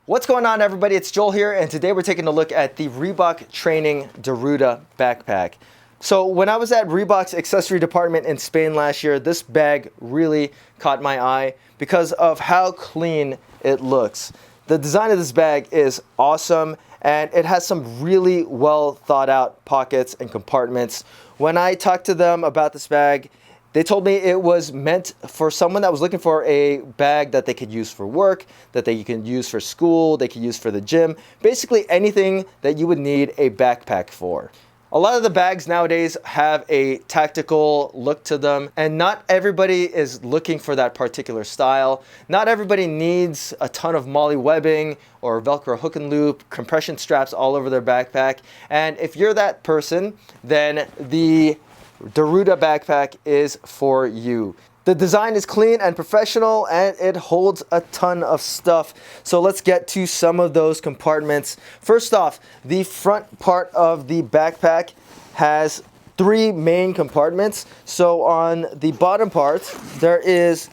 What's going on, everybody? It's Joel here, and today we're taking a look at the Reebok Training Deruta backpack. So when I was at Reebok's accessory department in Spain last year, this bag really caught my eye because of how clean it looks. The design of this bag is awesome, and it has some really well thought out pockets and compartments. When I talked to them about this bag, they told me it was meant for someone that was looking for a bag that they could use for work, that they can use for school, they could use for the gym, basically anything that you would need a backpack for. A lot of the bags nowadays have a tactical look to them, and not everybody is looking for that particular style. Not everybody needs a ton of MOLLE webbing or Velcro hook and loop, compression straps all over their backpack. And if you're that person, then the Deruta backpack is for you. The design is clean and professional, and it holds a ton of stuff. So let's get to some of those compartments. First off, the front part of the backpack has three main compartments. So on the bottom part, there is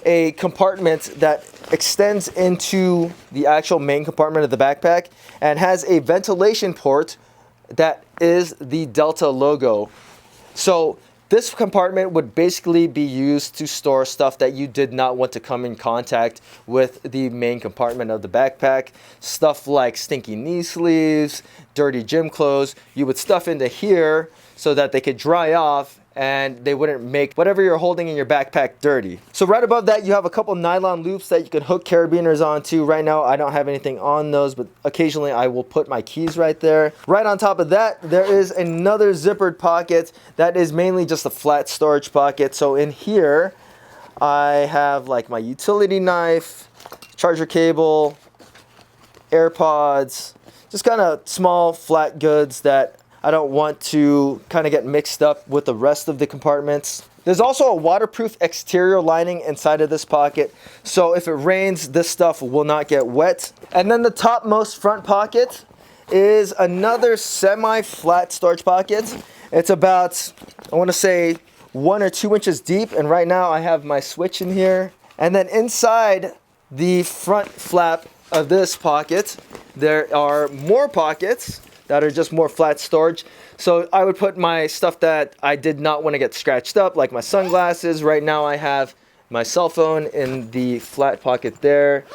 a compartment that extends into the actual main compartment of the backpack and has a ventilation port that is the Delta logo. So this compartment would basically be used to store stuff that you did not want to come in contact with the main compartment of the backpack. Stuff like stinky knee sleeves, dirty gym clothes, you would stuff into here so that they could dry off and they wouldn't make whatever you're holding in your backpack dirty. So right above that, you have a couple nylon loops that you can hook carabiners onto. Right now, I don't have anything on those, but occasionally I will put my keys right there. Right on top of that, there is another zippered pocket that is mainly just a flat storage pocket. So in here, I have like my utility knife, charger cable, AirPods, just kind of small flat goods that I don't want to kind of get mixed up with the rest of the compartments. There's also a waterproof exterior lining inside of this pocket, so if it rains, this stuff will not get wet. And then the topmost front pocket is another semi-flat storage pocket. It's about, I want to say, 1 or 2 inches deep, and right now I have my Switch in here. And then inside the front flap of this pocket, there are more pockets that are just more flat storage. So I would put my stuff that I did not want to get scratched up, like my sunglasses. Right now I have my cell phone in the flat pocket there.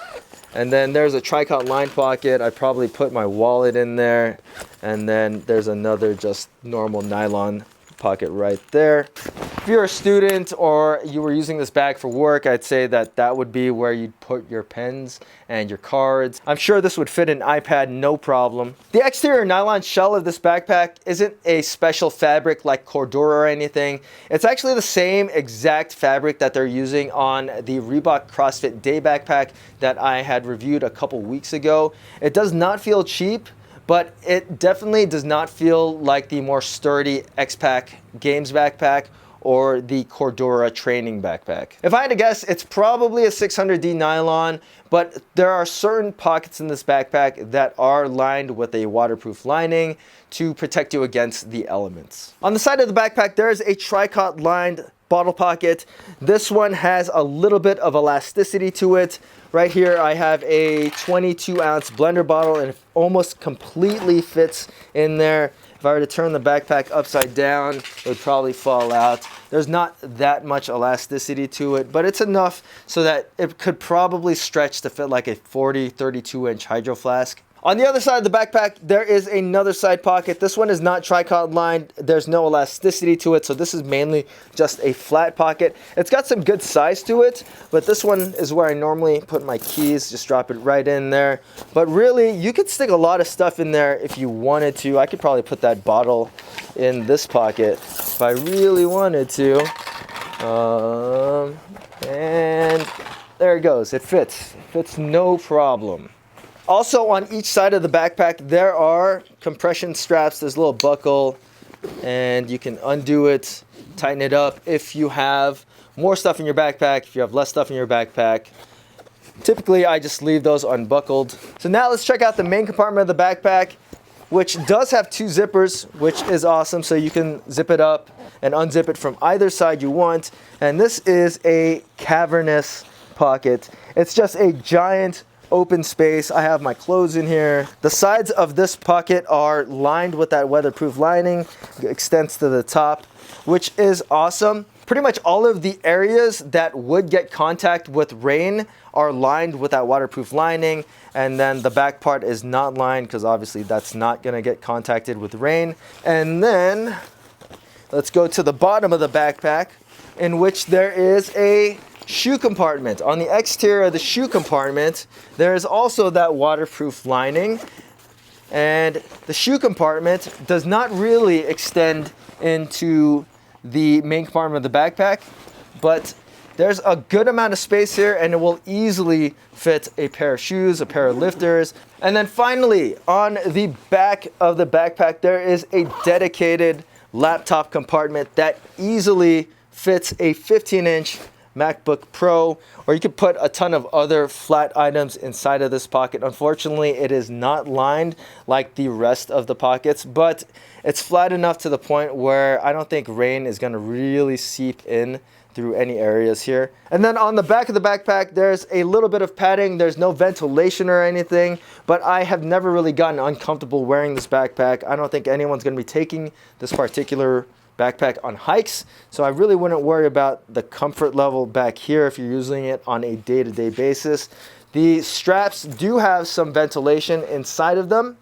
And then there's a Tricot line pocket. I probably put my wallet in there. And then there's another just normal nylon pocket right there. If you're a student or you were using this bag for work, I'd say that would be where you'd put your pens and your cards. I'm sure this would fit an iPad, no problem. The exterior nylon shell of this backpack isn't a special fabric like Cordura or anything. It's actually the same exact fabric that they're using on the Reebok CrossFit Day backpack that I had reviewed a couple weeks ago. It does not feel cheap, but it definitely does not feel like the more sturdy X-Pack Games backpack or the Cordura training backpack. If I had to guess, it's probably a 600D nylon, but there are certain pockets in this backpack that are lined with a waterproof lining to protect you against the elements. On the side of the backpack, there's a Tricot lined bottle pocket. This one has a little bit of elasticity to it. Right here I have a 22-ounce blender bottle, and it almost completely fits in there. If I were to turn the backpack upside down, it would probably fall out. There's not that much elasticity to it, but it's enough so that it could probably stretch to fit like a 32-inch hydro flask. On the other side of the backpack, there is another side pocket. This one is not Tricot lined. There's no elasticity to it, so this is mainly just a flat pocket. It's got some good size to it, but this one is where I normally put my keys. Just drop it right in there. But really, you could stick a lot of stuff in there if you wanted to. I could probably put that bottle in this pocket if I really wanted to. And there it goes. It fits. It fits no problem. Also, on each side of the backpack, there are compression straps. There's a little buckle, and you can undo it, tighten it up if you have more stuff in your backpack, if you have less stuff in your backpack. Typically, I just leave those unbuckled. So now let's check out the main compartment of the backpack, which does have 2 zippers, which is awesome. So you can zip it up and unzip it from either side you want. And this is a cavernous pocket. It's just a giant open space. I have my clothes in here. The sides of this pocket are lined with that weatherproof lining. It extends to the top, which is awesome. Pretty much all of the areas that would get contact with rain are lined with that waterproof lining, and then the back part is not lined because obviously that's not going to get contacted with rain. And then let's go to the bottom of the backpack, in which there is a shoe compartment. On the exterior of the shoe compartment, there is also that waterproof lining, and the shoe compartment does not really extend into the main compartment of the backpack, but there's a good amount of space here, and it will easily fit a pair of shoes, a pair of lifters. And then finally, on the back of the backpack, there is a dedicated laptop compartment that easily fits a 15-inch MacBook Pro, or you could put a ton of other flat items inside of this pocket. Unfortunately, it is not lined like the rest of the pockets, but it's flat enough to the point where I don't think rain is going to really seep in through any areas here. And then on the back of the backpack, there's a little bit of padding. There's no ventilation or anything, but I have never really gotten uncomfortable wearing this backpack. I don't think anyone's going to be taking this particular backpack on hikes, so I really wouldn't worry about the comfort level back here if you're using it on a day-to-day basis. The straps do have some ventilation inside of them,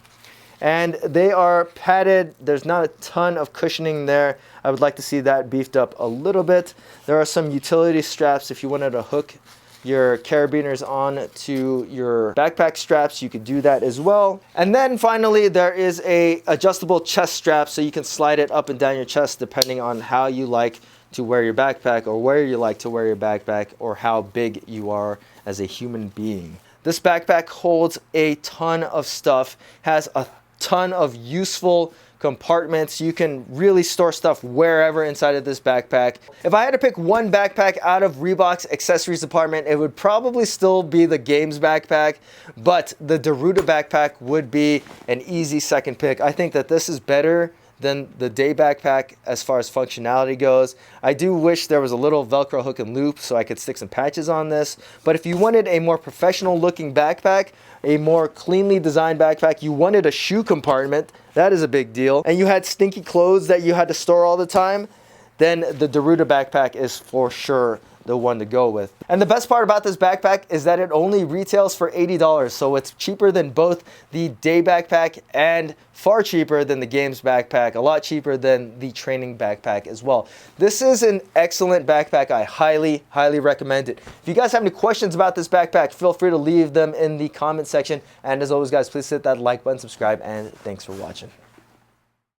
and they are padded. There's not a ton of cushioning there. I would like to see that beefed up a little bit. There are some utility straps if you wanted to hook your carabiners on to your backpack straps, you could do that as well. And then finally, there is a adjustable chest strap, so you can slide it up and down your chest depending on how you like to wear your backpack, or where you like to wear your backpack, or how big you are as a human being. This backpack holds a ton of stuff, has a ton of useful compartments. You can really store stuff wherever inside of this backpack. If I had to pick one backpack out of Reebok's accessories department, it would probably still be the games backpack, but the Deruta backpack would be an easy second pick. I think that this is better than the day backpack as far as functionality goes. I do wish there was a little Velcro hook and loop so I could stick some patches on this, but if you wanted a more professional looking backpack, a more cleanly designed backpack, you wanted a shoe compartment, that is a big deal, and you had stinky clothes that you had to store all the time, then the Deruta backpack is for sure the one to go with. And the best part about this backpack is that it only retails for $80, so it's cheaper than both the day backpack and far cheaper than the games backpack, a lot cheaper than the training backpack as well. This is an excellent backpack. I highly recommend it. If you guys have any questions about this backpack, feel free to leave them in the comment section. And as always, guys, please hit that like button, subscribe, and thanks for watching.